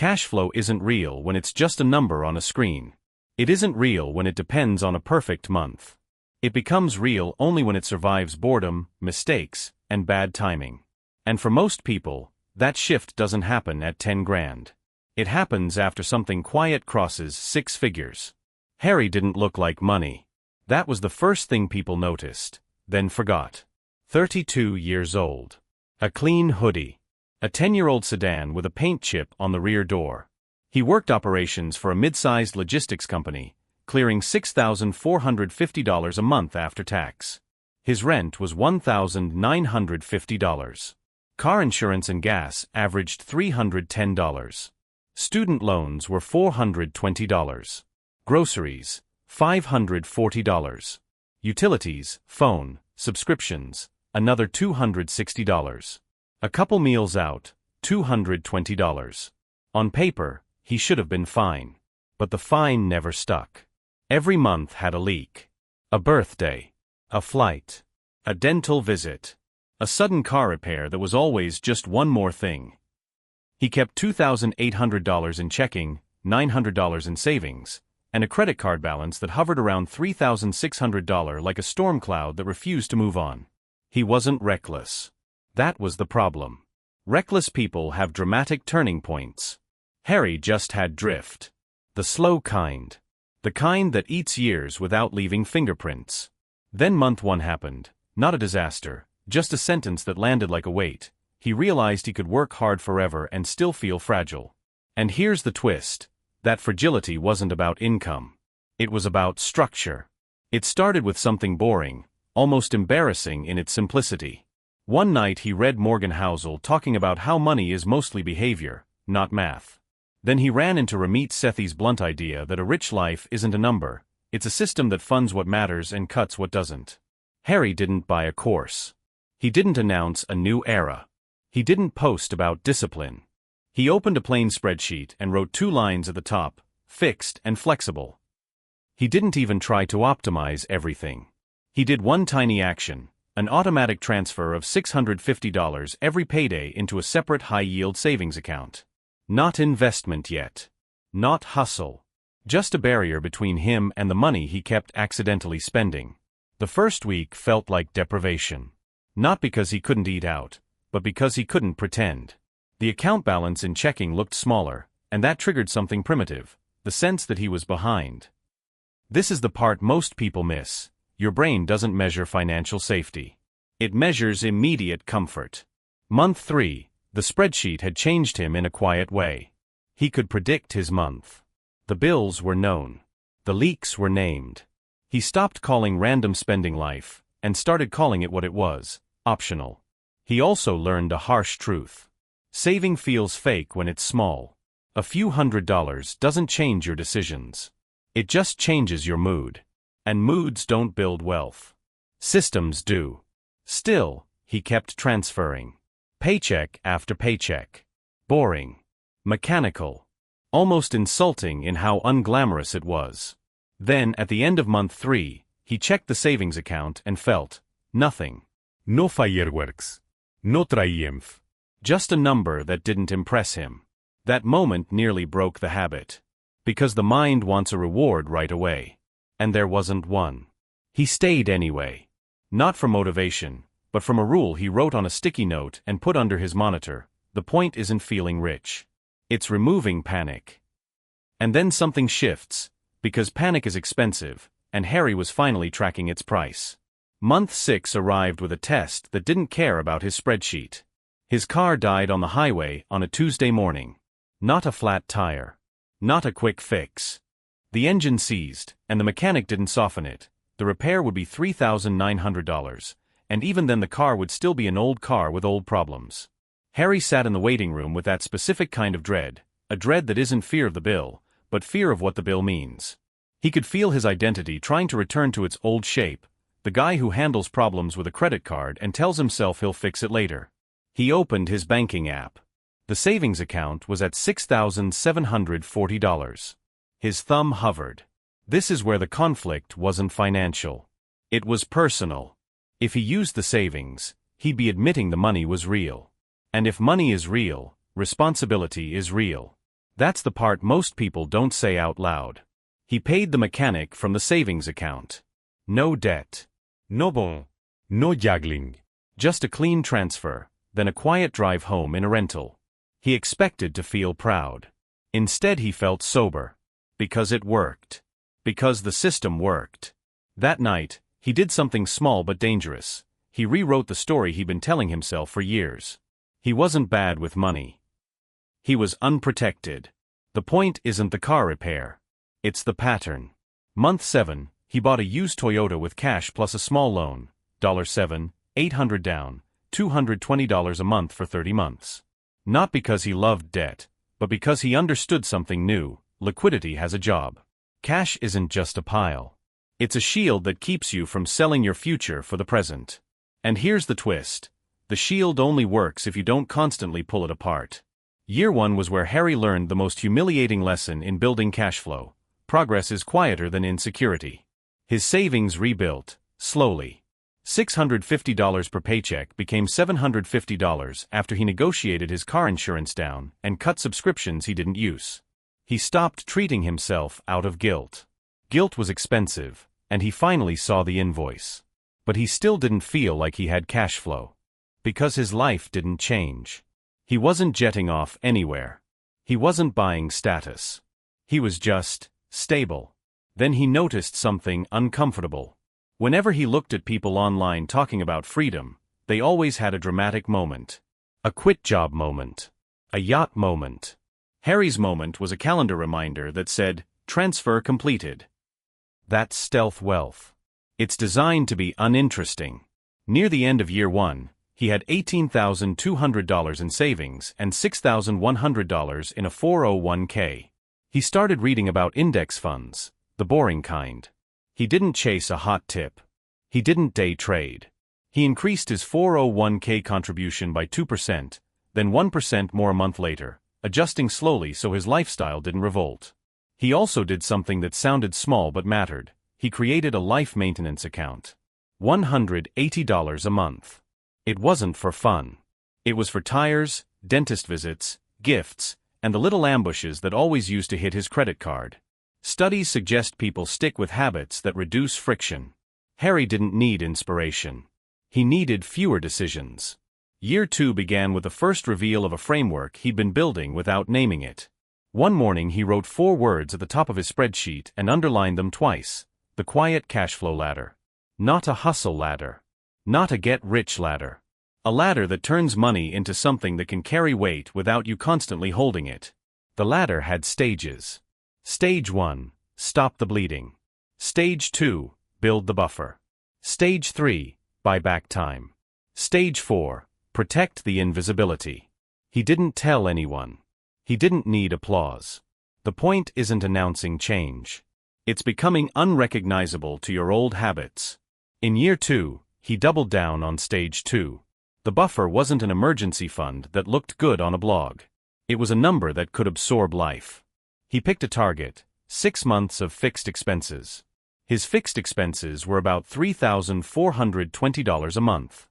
Cash flow isn't real when it's just a number on a screen. It isn't real when it depends on a perfect month. It becomes real only when it survives boredom, mistakes, and bad timing. And for most people, that shift doesn't happen at 10 grand. It happens after something quiet crosses 6 figures. Harry didn't look like money. That was the first thing people noticed, then forgot. 32 years old. A clean hoodie. A 10-year-old sedan with a paint chip on the rear door. He worked operations for a mid-sized logistics company, clearing $6,450 a month after tax. His rent was $1,950. Car insurance and gas averaged $310. Student loans were $420. Groceries, $540. Utilities, phone, subscriptions, another $260. A couple meals out, $220. On paper, he should have been fine. But the fine never stuck. Every month had a leak. A birthday. A flight. A dental visit. A sudden car repair that was always just one more thing. He kept $2,800 in checking, $900 in savings, and a credit card balance that hovered around $3,600 like a storm cloud that refused to move on. He wasn't reckless. That was the problem. Reckless people have dramatic turning points. Harry just had drift. The slow kind. The kind that eats years without leaving fingerprints. Then month 1 happened. Not a disaster, just a sentence that landed like a weight. He realized he could work hard forever and still feel fragile. And here's the twist. That fragility wasn't about income. It was about structure. It started with something boring, almost embarrassing in its simplicity. One night he read Morgan Housel talking about how money is mostly behavior, not math. Then he ran into Ramit Sethi's blunt idea that a rich life isn't a number, it's a system that funds what matters and cuts what doesn't. Harry didn't buy a course. He didn't announce a new era. He didn't post about discipline. He opened a plain spreadsheet and wrote 2 lines at the top, fixed and flexible. He didn't even try to optimize everything. He did one tiny action, an automatic transfer of $650 every payday into a separate high-yield savings account. Not investment yet. Not hustle. Just a barrier between him and the money he kept accidentally spending. The first week felt like deprivation. Not because he couldn't eat out, but because he couldn't pretend. The account balance in checking looked smaller, and that triggered something primitive, the sense that he was behind. This is the part most people miss. Your brain doesn't measure financial safety. It measures immediate comfort. Month 3, the spreadsheet had changed him in a quiet way. He could predict his month. The bills were known. The leaks were named. He stopped calling random spending life, and started calling it what it was, optional. He also learned a harsh truth. Saving feels fake when it's small. A few $100s doesn't change your decisions. It just changes your mood. And moods don't build wealth. Systems do. Still, he kept transferring. Paycheck after paycheck. Boring. Mechanical. Almost insulting in how unglamorous it was. Then, at the end of month 3, he checked the savings account and felt nothing. No fireworks. No triumph. Just a number that didn't impress him. That moment nearly broke the habit. Because the mind wants a reward right away. And there wasn't one. He stayed anyway. Not for motivation, but from a rule he wrote on a sticky note and put under his monitor. The point isn't feeling rich. It's removing panic. And then something shifts, because panic is expensive, and Harry was finally tracking its price. Month 6 arrived with a test that didn't care about his spreadsheet. His car died on the highway on a Tuesday morning. Not a flat tire. Not a quick fix. The engine seized, and the mechanic didn't soften it. The repair would be $3,900, and even then the car would still be an old car with old problems. Harry sat in the waiting room with that specific kind of dread, a dread that isn't fear of the bill, but fear of what the bill means. He could feel his identity trying to return to its old shape, the guy who handles problems with a credit card and tells himself he'll fix it later. He opened his banking app. The savings account was at $6,740. His thumb hovered. This is where the conflict wasn't financial. It was personal. If he used the savings, he'd be admitting the money was real. And if money is real, responsibility is real. That's the part most people don't say out loud. He paid the mechanic from the savings account. No debt. No bon. No juggling. Just a clean transfer, then a quiet drive home in a rental. He expected to feel proud. Instead he felt sober. Because it worked. Because the system worked. That night, he did something small but dangerous. He rewrote the story he'd been telling himself for years. He wasn't bad with money. He was unprotected. The point isn't the car repair. It's the pattern. Month 7, he bought a used Toyota with cash plus a small loan, $7, $800 down, $220 a month for 30 months. Not because he loved debt, but because he understood something new: liquidity has a job. Cash isn't just a pile. It's a shield that keeps you from selling your future for the present. And here's the twist. The shield only works if you don't constantly pull it apart. Year 1 was where Harry learned the most humiliating lesson in building cash flow. Progress is quieter than insecurity. His savings rebuilt, slowly. $650 per paycheck became $750 after he negotiated his car insurance down and cut subscriptions he didn't use. He stopped treating himself out of guilt. Guilt was expensive, and he finally saw the invoice. But he still didn't feel like he had cash flow. Because his life didn't change. He wasn't jetting off anywhere. He wasn't buying status. He was just stable. Then he noticed something uncomfortable. Whenever he looked at people online talking about freedom, they always had a dramatic moment. A quit job moment. A yacht moment. Harry's moment was a calendar reminder that said, "Transfer completed." That's stealth wealth. It's designed to be uninteresting. Near the end of year 1, he had $18,200 in savings and $6,100 in a 401k. He started reading about index funds, the boring kind. He didn't chase a hot tip. He didn't day trade. He increased his 401k contribution by 2%, then 1% more a month later, adjusting slowly so his lifestyle didn't revolt. He also did something that sounded small but mattered. He created a life maintenance account. $180 a month. It wasn't for fun. It was for tires, dentist visits, gifts, and the little ambushes that always used to hit his credit card. Studies suggest people stick with habits that reduce friction. Harry didn't need inspiration. He needed fewer decisions. Year 2 began with the first reveal of a framework he'd been building without naming it. One morning he wrote 4 words at the top of his spreadsheet and underlined them twice. The quiet cash flow ladder. Not a hustle ladder. Not a get-rich ladder. A ladder that turns money into something that can carry weight without you constantly holding it. The ladder had stages. Stage 1, stop the bleeding. Stage 2, build the buffer. Stage 3, buy back time. Stage 4, protect the invisibility. He didn't tell anyone. He didn't need applause. The point isn't announcing change. It's becoming unrecognizable to your old habits. In year 2, he doubled down on stage 2. The buffer wasn't an emergency fund that looked good on a blog. It was a number that could absorb life. He picked a target: 6 months of fixed expenses. His fixed expenses were about $3,420 a month.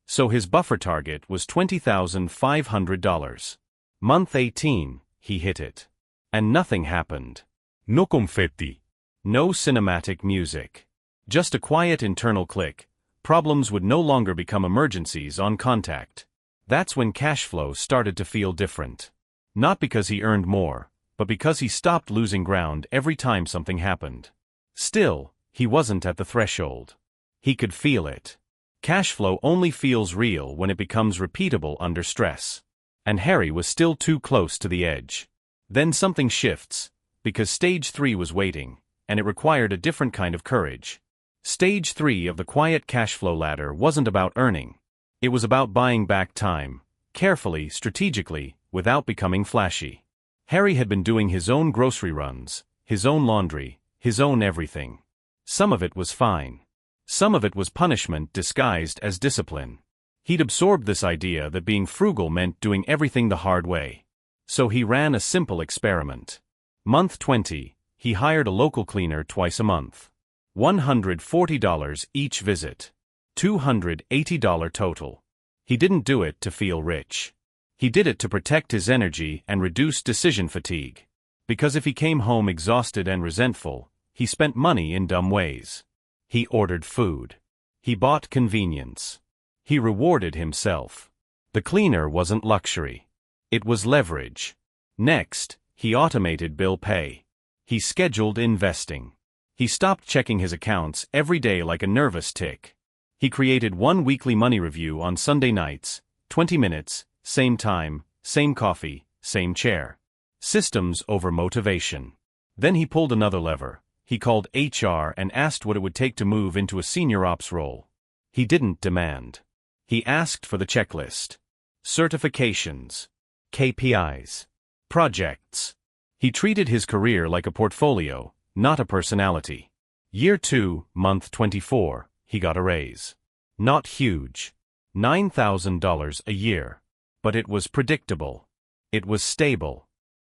So his buffer target was $20,500. Month 18, he hit it. And nothing happened. No confetti. No cinematic music. Just a quiet internal click. Problems would no longer become emergencies on contact. That's when cash flow started to feel different. Not because he earned more, but because he stopped losing ground every time something happened. Still, he wasn't at the threshold. He could feel it. Cash flow only feels real when it becomes repeatable under stress. And Harry was still too close to the edge. Then something shifts, because stage 3 was waiting, and it required a different kind of courage. Stage 3 of the quiet cash flow ladder wasn't about earning. It was about buying back time, carefully, strategically, without becoming flashy. Harry had been doing his own grocery runs, his own laundry, his own everything. Some of it was fine. Some of it was punishment disguised as discipline. He'd absorbed this idea that being frugal meant doing everything the hard way. So he ran a simple experiment. Month 20, he hired a local cleaner twice a month. $140 each visit. $280 total. He didn't do it to feel rich. He did it to protect his energy and reduce decision fatigue. Because if he came home exhausted and resentful, he spent money in dumb ways. He ordered food. He bought convenience. He rewarded himself. The cleaner wasn't luxury. It was leverage. Next, he automated bill pay. He scheduled investing. He stopped checking his accounts every day like a nervous tick. He created one weekly money review on Sunday nights, 20 minutes, same time, same coffee, same chair. Systems over motivation. Then he pulled another lever. He called HR and asked what it would take to move into a senior ops role. He didn't demand. He asked for the checklist. Certifications. KPIs. Projects. He treated his career like a portfolio, not a personality. Year 2, month 24, he got a raise. Not huge. $9,000 a year. But it was predictable. It was stable.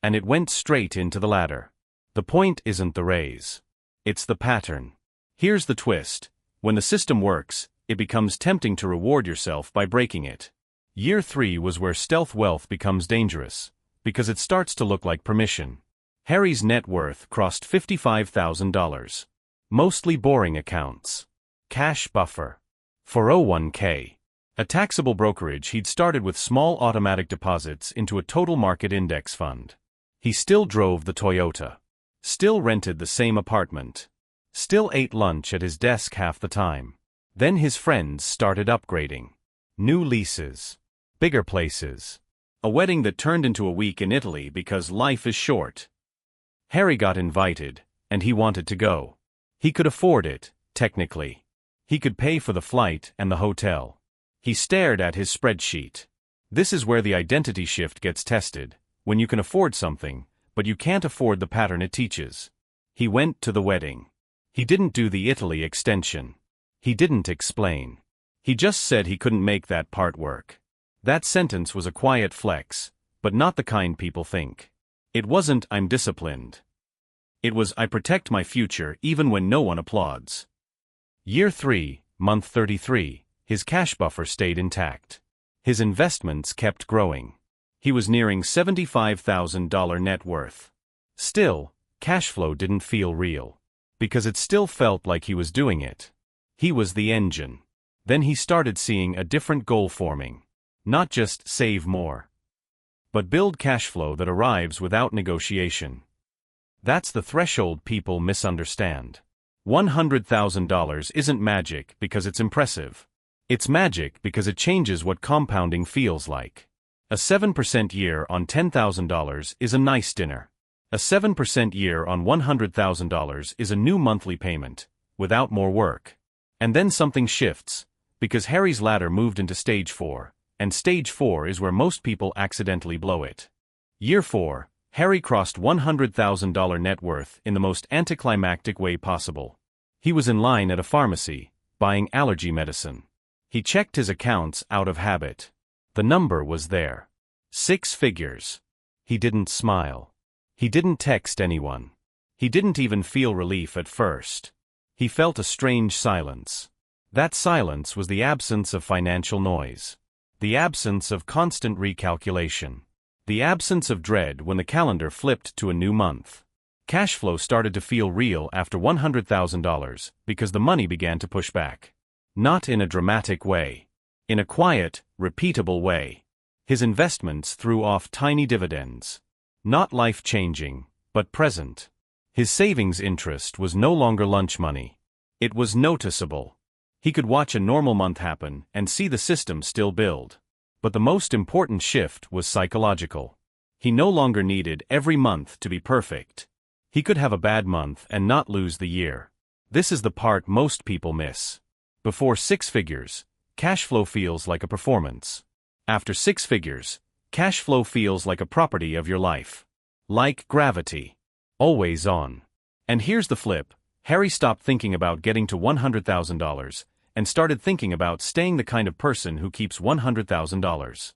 And it went straight into the ladder. The point isn't the raise. It's the pattern. Here's the twist. When the system works, it becomes tempting to reward yourself by breaking it. Year 3 was where stealth wealth becomes dangerous, because it starts to look like permission. Harry's net worth crossed $55,000. Mostly boring accounts. Cash buffer. 401k. A taxable brokerage he'd started with small automatic deposits into a total market index fund. He still drove the Toyota. Still rented the same apartment. Still ate lunch at his desk half the time. Then his friends started upgrading. New leases. Bigger places. A wedding that turned into a week in Italy because life is short. Harry got invited, and he wanted to go. He could afford it, technically. He could pay for the flight and the hotel. He stared at his spreadsheet. This is where the identity shift gets tested, when you can afford something, but you can't afford the pattern it teaches. He went to the wedding. He didn't do the Italy extension. He didn't explain. He just said he couldn't make that part work. That sentence was a quiet flex, but not the kind people think. It wasn't "I'm disciplined." It was "I protect my future even when no one applauds." Year 3, month 33, his cash buffer stayed intact. His investments kept growing. He was nearing $75,000 net worth. Still, Cashflow didn't feel real. Because it still felt like he was doing it. He was the engine. Then he started seeing a different goal forming. Not just save more, but build cash flow that arrives without negotiation. That's the threshold people misunderstand. $100,000 isn't magic because it's impressive. It's magic because it changes what compounding feels like. A 7% year on $10,000 is a nice dinner. A 7% year on $100,000 is a new monthly payment, without more work. And then something shifts, because Harry's ladder moved into stage 4, and stage 4 is where most people accidentally blow it. Year 4, Harry crossed $100,000 net worth in the most anticlimactic way possible. He was in line at a pharmacy, buying allergy medicine. He checked his accounts out of habit. The number was there. 6 figures. He didn't smile. He didn't text anyone. He didn't even feel relief at first. He felt a strange silence. That silence was the absence of financial noise. The absence of constant recalculation. The absence of dread when the calendar flipped to a new month. Cashflow started to feel real after $100,000 because the money began to push back. Not in a dramatic way. In a quiet, repeatable way. His investments threw off tiny dividends. Not life-changing, but present. His savings interest was no longer lunch money. It was noticeable. He could watch a normal month happen and see the system still build. But the most important shift was psychological. He no longer needed every month to be perfect. He could have a bad month and not lose the year. This is the part most people miss. Before 6 figures, cash flow feels like a performance. After 6 figures, cash flow feels like a property of your life. Like gravity. Always on. And here's the flip. Harry stopped thinking about getting to $100,000 and started thinking about staying the kind of person who keeps $100,000.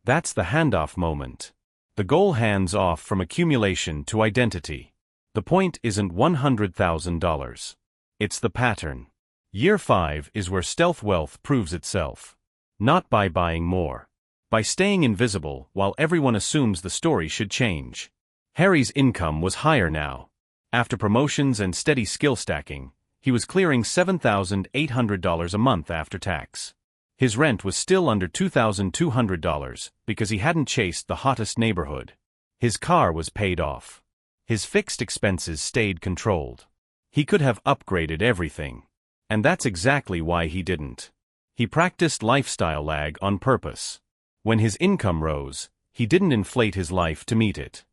That's the handoff moment. The goal hands off from accumulation to identity. The point isn't $100,000. It's the pattern. Year 5 is where stealth wealth proves itself. Not by buying more, By staying invisible while everyone assumes the story should change. Harry's income was higher now. After promotions and steady skill stacking, he was clearing $7,800 a month after tax. His rent was still under $2,200 because he hadn't chased the hottest neighborhood. His car was paid off. His fixed expenses stayed controlled. He could have upgraded everything. And that's exactly why he didn't. He practiced lifestyle lag on purpose. When his income rose, he didn't inflate his life to meet it.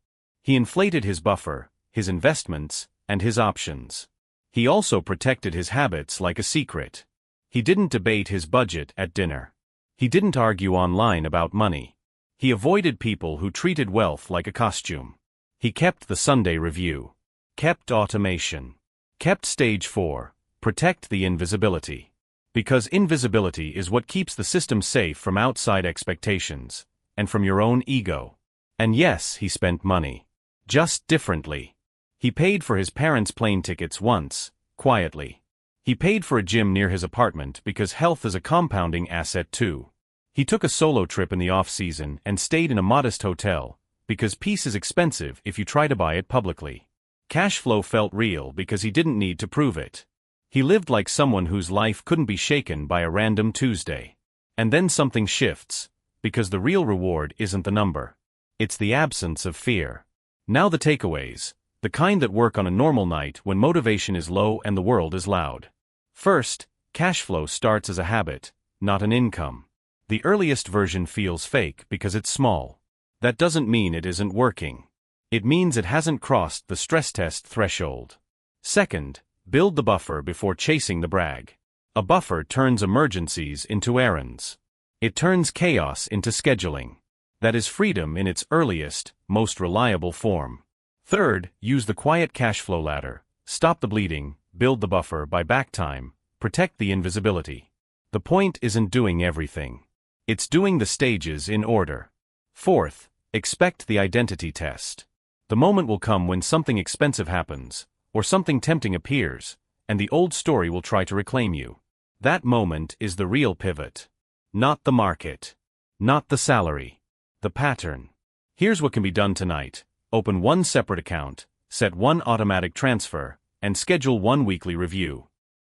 He inflated his buffer, his investments, and his options. He also protected his habits like a secret. He didn't debate his budget at dinner. He didn't argue online about money. He avoided people who treated wealth like a costume. He kept the Sunday review. Kept automation. Kept stage 4, protect the invisibility. Because invisibility is what keeps the system safe from outside expectations, and from your own ego. And yes, he spent money. Just differently. He paid for his parents' plane tickets once, quietly. He paid for a gym near his apartment because health is a compounding asset too. He took a solo trip in the off-season and stayed in a modest hotel, because peace is expensive if you try to buy it publicly. Cashflow felt real because he didn't need to prove it. He lived like someone whose life couldn't be shaken by a random Tuesday. And then something shifts, because the real reward isn't the number. It's the absence of fear. Now the takeaways, the kind that work on a normal night when motivation is low and the world is loud. First, cashflow starts as a habit, not an income. The earliest version feels fake because it's small. That doesn't mean it isn't working. It means it hasn't crossed the stress test threshold. Second, build the buffer before chasing the brag. A buffer turns emergencies into errands. It turns chaos into scheduling. That is freedom in its earliest, most reliable form. Third, use the quiet cash flow ladder. Stop the bleeding, build the buffer, buy back time, protect the invisibility. The point isn't doing everything. It's doing the stages in order. Fourth, expect the identity test. The moment will come when something expensive happens, or something tempting appears, and the old story will try to reclaim you. That moment is the real pivot. Not the market. Not the salary. The pattern. Here's what can be done tonight. Open one separate account, set one automatic transfer, and schedule one weekly review.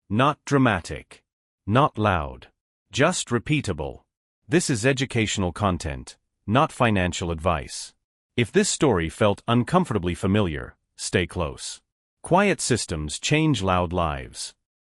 Not dramatic. Not loud. Just repeatable. This is educational content, not financial advice. If this story felt uncomfortably familiar, stay close. Quiet systems change loud lives.